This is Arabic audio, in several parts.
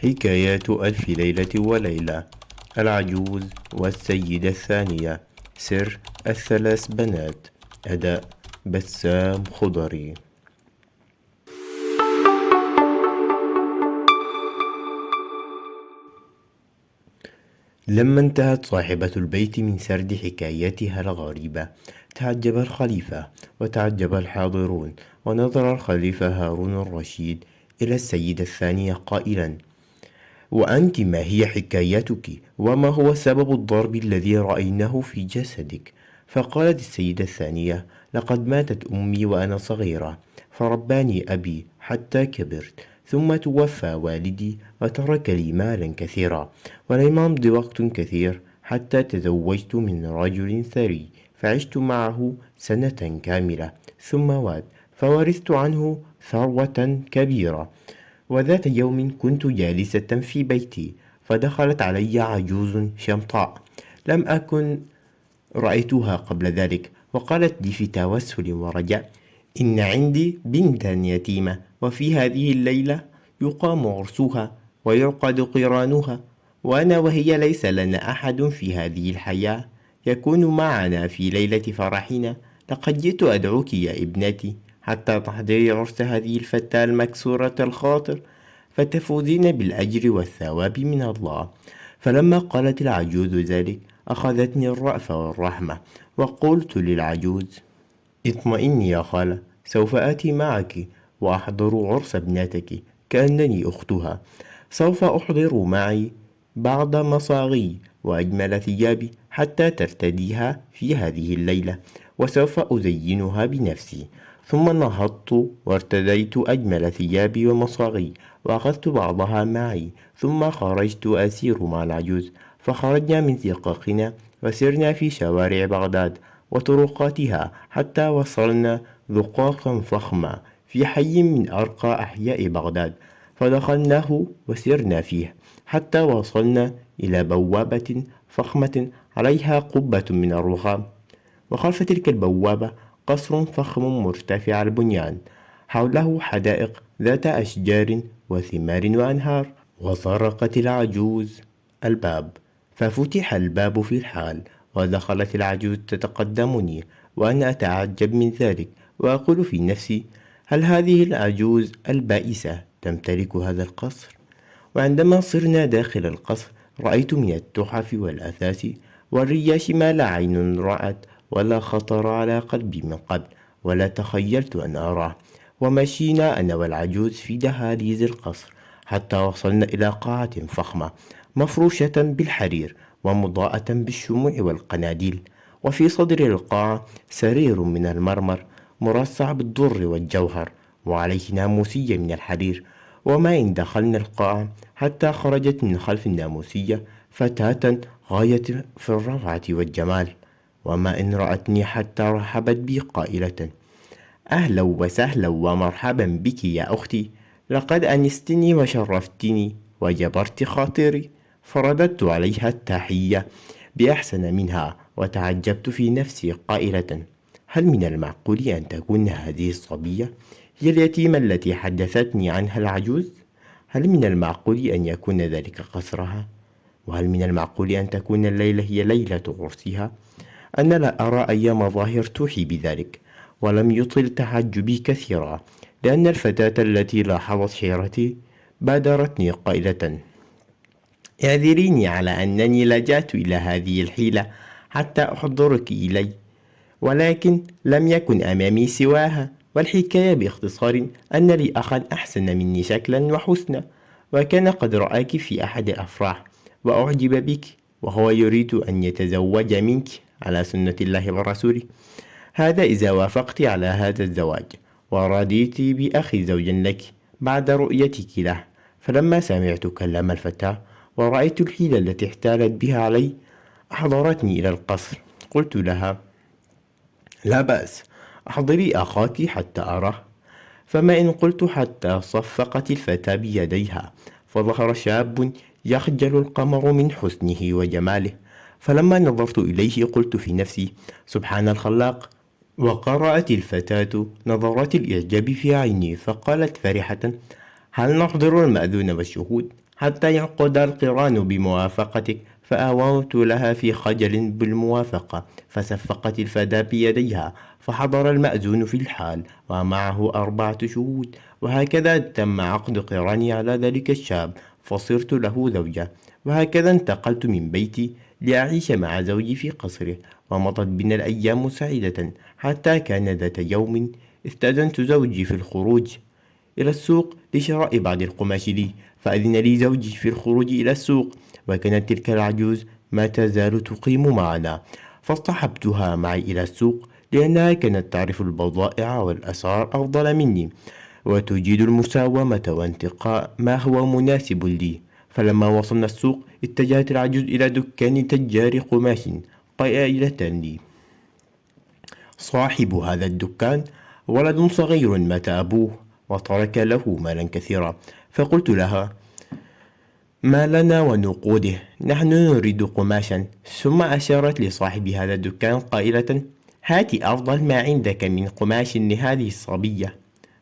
حكايات ألف ليلة وليلة. العجوز والسيدة الثانية. سر الثلاث بنات. أداء بسام خضري. لما انتهت صاحبة البيت من سرد حكايتها الغريبة، تعجب الخليفة وتعجب الحاضرون، ونظر الخليفة هارون الرشيد إلى السيدة الثانية قائلا: وأنت ما هي حكايتك؟ وما هو سبب الضرب الذي رأيناه في جسدك؟ فقالت السيدة الثانية: لقد ماتت أمي وأنا صغيرة، فرباني أبي حتى كبرت، ثم توفى والدي وترك لي مالا كثيرا، ولم يمض وقت كثير حتى تزوجت من رجل ثري، فعشت معه سنة كاملة، ثم مات، فورثت عنه ثروة كبيرة. وذات يوم كنت جالسة في بيتي، فدخلت علي عجوز شمطاء لم أكن رأيتها قبل ذلك، وقالت لي في توسل ورجاء: إن عندي بنتا يتيمة، وفي هذه الليلة يقام عرسها ويعقد قرانها، وأنا وهي ليس لنا أحد في هذه الحياة يكون معنا في ليلة فرحنا. لقد جئت أدعوك يا ابنتي حتى تحضري عرس هذه الفتاة المكسورة الخاطر، فتفوزين بالأجر والثواب من الله. فلما قالت العجوز ذلك أخذتني الرأفة والرحمة، وقلت للعجوز: اطمئني يا خالة، سوف آتي معك وأحضر عرس ابنتك كأنني أختها. سوف أحضر معي بعض مصاغي وأجمل ثيابي حتى ترتديها في هذه الليلة، وسوف أزينها بنفسي. ثم نهضت وارتديت أجمل ثيابي ومصاغي، وأخذت بعضها معي، ثم خرجت أسير مع العجوز، فخرجنا من زقاقنا وسرنا في شوارع بغداد وطرقاتها حتى وصلنا زقاقا فخما في حي من أرقى أحياء بغداد، فدخلناه وسرنا فيه حتى وصلنا إلى بوابة فخمة عليها قبة من الرخام، وخلف تلك البوابة قصر فخم مرتفع البنيان، حوله حدائق ذات أشجار وثمار وأنهار. وطرقت العجوز الباب، ففتح الباب في الحال، ودخلت العجوز تتقدمني، وأنا أتعجب من ذلك، وأقول في نفسي: هل هذه العجوز البائسة تمتلك هذا القصر؟ وعندما صرنا داخل القصر، رأيت من التحف والأثاث والرياش ما لا عين رأت ولا خطر على قلبي من قبل ولا تخيلت أن أراه. ومشينا أنا والعجوز في دهاليز القصر حتى وصلنا إلى قاعة فخمة مفروشة بالحرير ومضاءة بالشموع والقناديل، وفي صدر القاعة سرير من المرمر مرصع بالدر والجوهر، وعليه ناموسية من الحرير. وما إن دخلنا القاعة حتى خرجت من خلف الناموسية فتاة غاية في الروعة والجمال، وما إن رأتني حتى رحبت بي قائلة: أهلا وسهلا ومرحبا بك يا أختي، لقد أنستني وشرفتني وجبرت خاطري. فرددت عليها التحية بأحسن منها، وتعجبت في نفسي قائلة: هل من المعقول أن تكون هذه الصبية هي اليتيمة التي حدثتني عنها العجوز؟ هل من المعقول أن يكون ذلك قصرها؟ وهل من المعقول أن تكون الليلة هي ليلة عرسها؟ أنا لا أرى أي مظاهر توحي بذلك، ولم يطل تعجبي كثيرا، لأن الفتاة التي لاحظت حيرتي بادرتني قائلة: اعذريني على أنني لجأت إلى هذه الحيلة حتى أحضرك إلي، ولكن لم يكن أمامي سواها. والحكاية باختصار أن لي أخا أحسن مني شكلا وحسنا، وكان قد رآك في أحد الأفراح وأعجب بك، وهو يريد أن يتزوج منك على سنة الله ورسوله، هذا إذا وافقت على هذا الزواج ورضيت بأخي زوجا لك بعد رؤيتك له. فلما سمعت كلام الفتاة ورأيت الحيلة التي احتالت بها علي أحضرتني إلى القصر. قلت لها: لا بأس، أحضري أخاك حتى أراه. فما إن قلت حتى صفقت الفتاة بيديها، فظهر شاب يخجل القمر من حسنه وجماله. فلما نظرت إليه قلت في نفسي: سبحان الخلاق. وقرأت الفتاة نظرات الإعجاب في عيني، فقالت فرحة: هل نحضر المأذون والشهود؟ حتى ينقض القران بموافقتك، فآوت لها في خجل بالموافقة، فصفقت الفتاة بيديها، فحضر المأذون في الحال ومعه 4 شهود. وهكذا تم عقد قراني على ذلك الشاب، فصرت له زوجة. وهكذا انتقلت من بيتي لأعيش مع زوجي في قصره، ومضت بنا الأيام سعيدة، حتى كان ذات يوم استأذنت زوجي في الخروج إلى السوق لشراء بعض القماش لي، فأذن لي زوجي في الخروج إلى السوق، وكانت تلك العجوز ما تزال تقيم معنا، فاصطحبتها معي إلى السوق لأنها كانت تعرف البضائع والأسعار أفضل مني، وتجيد المساومة وانتقاء ما هو مناسب لي. فلما وصلنا السوق اتجهت العجوز إلى دكان تجار قماش قائلة لي: صاحب هذا الدكان ولد صغير مات أبوه وترك له مالا كثيرا. فقلت لها: ما لنا ونقوده، نحن نريد قماشا. ثم أشارت لصاحب هذا الدكان قائلة: هات أفضل ما عندك من قماش لهذه الصبية.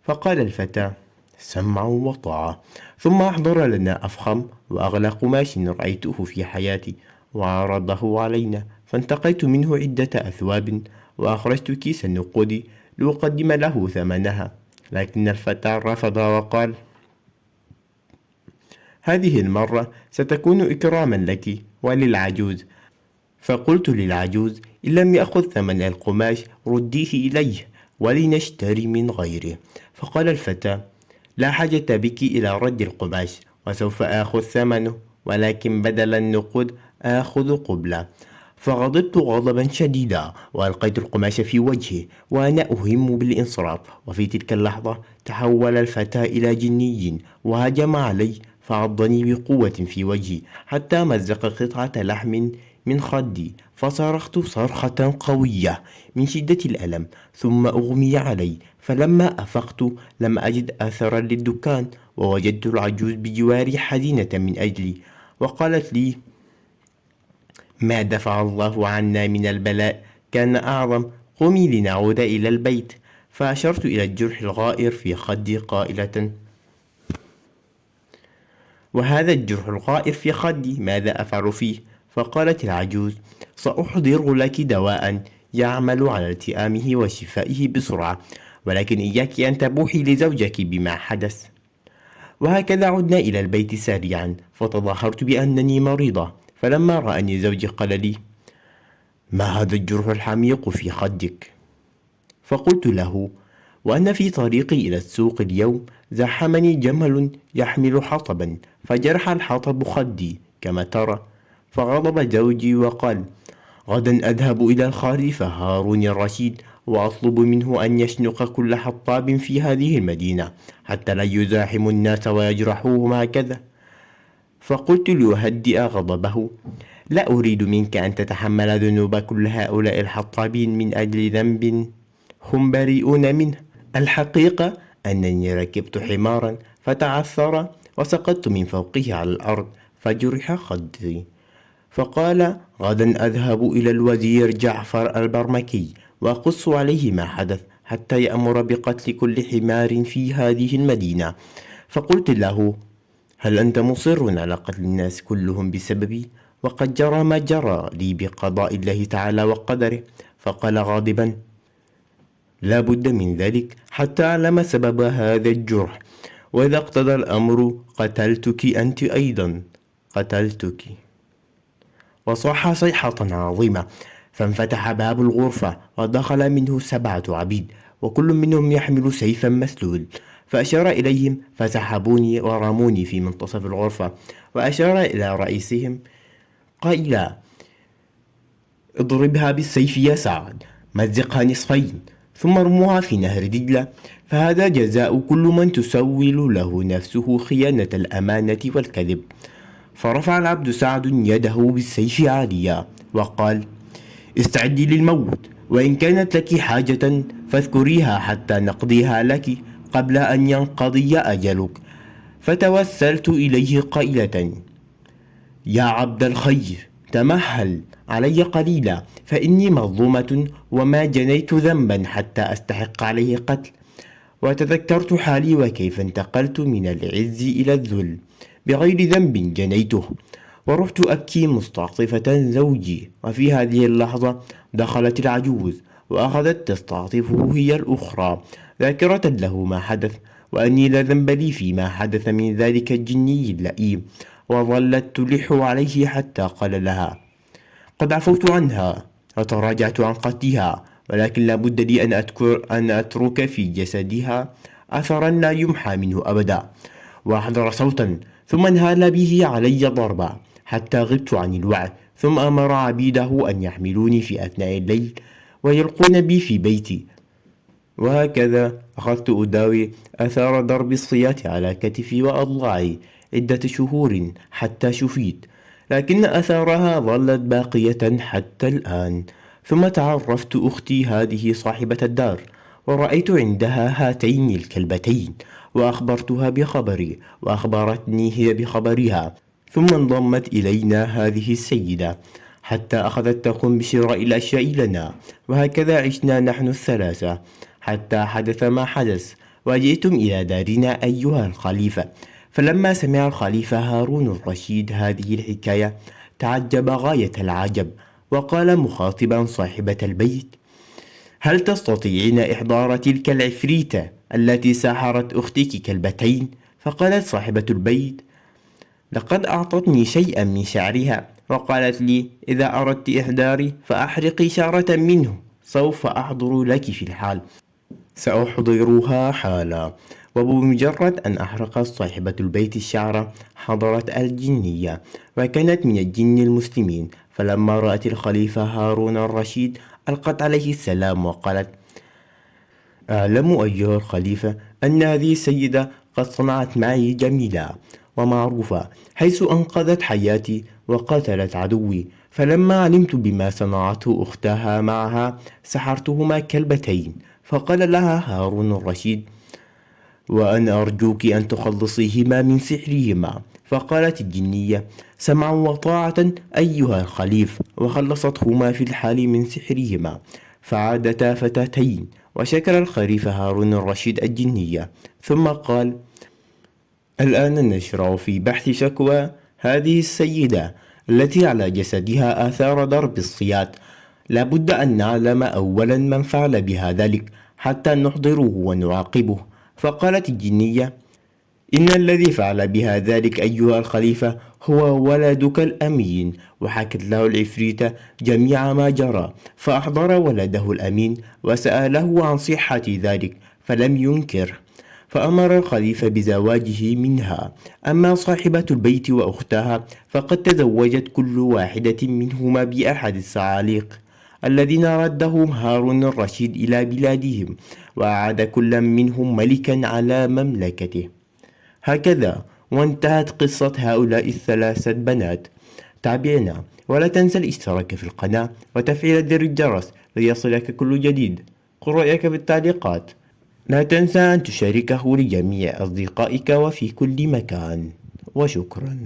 فقال الفتى: سمعا وطاعة. ثم أحضر لنا أفخم وأغلى قماش رأيته في حياتي وعرضه علينا، فانتقيت منه عدة أثواب، وأخرجت كيس النقود لأقدم له ثمنها، لكن الفتى رفض وقال: هذه المرة ستكون إكراما لك وللعجوز. فقلت للعجوز: إن لم يأخذ ثمن القماش رديه إليه ولنشتري من غيره. فقال الفتى: لا حاجة بك إلى رد القماش، وسوف آخذ ثمنه، ولكن بدل النقود آخذ قبلة. فغضبت غضبا شديدا وألقيت القماش في وجهه وأنا أهم بالانصراف. وفي تلك اللحظة تحول الفتى إلى جني وهجم علي، فعضني بقوة في وجهي حتى مزق قطعة لحم من خدي، فصرخت صرخة قوية من شدة الألم، ثم أغمي علي. فلما أفقت لم أجد أثرا للدكان، ووجدت العجوز بجواري حزينة من أجلي، وقالت لي: ما دفع الله عنا من البلاء كان أعظم، قومي لنعود إلى البيت. فأشرت إلى الجرح الغائر في خدي قائلة: وهذا الجرح الغائر في خدي ماذا أفعل فيه؟ فقالت العجوز: سأحضر لك دواء يعمل على التئامه وشفائه بسرعة، ولكن إياك أن تبوحي لزوجك بما حدث. وهكذا عدنا إلى البيت سريعا، فتظاهرت بأنني مريضة. فلما رأني زوجي قال لي: ما هذا الجرح الحميق في خدك؟ فقلت له: وأنا في طريقي إلى السوق اليوم زحمني جمل يحمل حطبا، فجرح الحطب خدي كما ترى. فغضب زوجي وقال: غدا أذهب إلى الخليفة هارون الرشيد وأطلب منه أن يشنق كل حطاب في هذه المدينة حتى لا يزاحم الناس ويجرحوهم هكذا. فقلت ليهدئ غضبه: لا أريد منك أن تتحمل ذنوب كل هؤلاء الحطابين من أجل ذنب هم بريئون منه. الحقيقة أنني ركبت حمارا فتعثر وسقطت من فوقه على الأرض فجرح خدي. فقال: غدا أذهب إلى الوزير جعفر البرمكي وأقص عليه ما حدث حتى يأمر بقتل كل حمار في هذه المدينة. فقلت له: هل أنت مصر على قتل الناس كلهم بسببي؟ وقد جرى ما جرى لي بقضاء الله تعالى وقدره. فقال غاضبا: لا بد من ذلك حتى أعلم سبب هذا الجرح، وإذا اقتضى الأمر قتلتك أنت أيضا، قتلتك. وصاح صيحة عظيمة، فانفتح باب الغرفة ودخل منه 7 عبيد، وكل منهم يحمل سيفا مسلول. فأشار إليهم فسحبوني ورموني في منتصف الغرفة، وأشار إلى رئيسهم قائلا: اضربها بالسيف يا سعد، مزقها نصفين، ثم ارموها في نهر دجلة، فهذا جزاء كل من تسول له نفسه خيانة الأمانة والكذب. فرفع العبد سعد يده بالسيف عاليا وقال: استعدي للموت، وإن كانت لك حاجة فاذكريها حتى نقضيها لك قبل أن ينقضي أجلك. فتوسلت إليه قائلة: يا عبد الخير، تمهل علي قليلا، فإني مظلومة وما جنيت ذنبا حتى أستحق عليه قتل. وتذكرت حالي وكيف انتقلت من العز إلى الذل بغير ذنب جنيته. ورحت أبكي مستعطفة زوجي، وفي هذه اللحظة دخلت العجوز وأخذت تستعطفه هي الأخرى، ذاكرة له ما حدث، وأني لا ذنب لي فيما حدث من ذلك الجني اللئيم. وظلت تلح عليه حتى قال لها: قد عفوت عنها وتراجعت عن قتلها، ولكن لا بد لي أن أترك في جسدها أثرا لا يمحى منه أبدا. وأحضر صوتا ثم انهال به علي ضربا حتى غبت عن الوعي، ثم أمر عبيده أن يحملوني في أثناء الليل ويلقون بي في بيتي. وهكذا أخذت أداوي آثار ضرب الصياط على كتفي وأضلاعي عدة شهور حتى شفيت، لكن أثارها ظلت باقية حتى الآن. ثم تعرفت أختي هذه صاحبة الدار، ورأيت عندها هاتين الكلبتين، وأخبرتها بخبري، وأخبرتني هي بخبرها. ثم انضمت إلينا هذه السيدة حتى أخذت تقوم بشراء الأشياء لنا، وهكذا عشنا نحن الثلاثة حتى حدث ما حدث. وجئتم إلى دارنا أيها الخليفة. فلما سمع الخليفة هارون الرشيد هذه الحكاية تعجب غاية العجب، وقال مخاطبا صاحبة البيت: هل تستطيعين إحضار تلك العفريتة التي سحرت أختك كلبتين؟ فقالت صاحبة البيت: لقد أعطتني شيئا من شعرها، وقالت لي: إذا أردت إحضاري فأحرقي شعرة منه، سوف أحضر لك في الحال. سأحضرها حالا. وبمجرد أن أحرقت صاحبة البيت الشعر حضرت الجنية، وكانت من الجن المسلمين. فلما رأت الخليفة هارون الرشيد ألقت عليه السلام وقالت: أعلم أيها الخليفة أن هذه السيدة قد صنعت معي جميلة ومعروفة، حيث أنقذت حياتي وقتلت عدوي. فلما علمت بما صنعته أختها معها سحرتهما كلبتين. فقال لها هارون الرشيد: وأنا أرجوك أن تخلصيهما من سحرهما. فقالت الجنية: سمعا وطاعة أيها الخليف. وخلصتهما في الحال من سحرهما، فعادتا فتاتين. وشكر الخليفة هارون الرشيد الجنية، ثم قال: الآن نشرع في بحث شكوى هذه السيدة التي على جسدها آثار ضرب الصياط. لابد أن نعلم أولا من فعل بها ذلك حتى نحضره ونعاقبه. فقالت الجنية: إن الذي فعل بها ذلك أيها الخليفة هو ولدك الأمين. وحكت له العفريتة جميع ما جرى، فأحضر ولده الأمين وسأله عن صحة ذلك فلم ينكر، فأمر الخليفة بزواجه منها. أما صاحبة البيت وأختها فقد تزوجت كل واحدة منهما بأحد الصعاليق الذين ردهم هارون الرشيد إلى بلادهم، وأعاد كل منهم ملكا على مملكته. هكذا وانتهت قصة هؤلاء الثلاثة بنات. تابعنا، ولا تنسى الاشتراك في القناة وتفعيل زر الجرس ليصلك كل جديد. قل رأيك في التعليقات. لا تنسى أن تشاركه لجميع أصدقائك وفي كل مكان. وشكرا.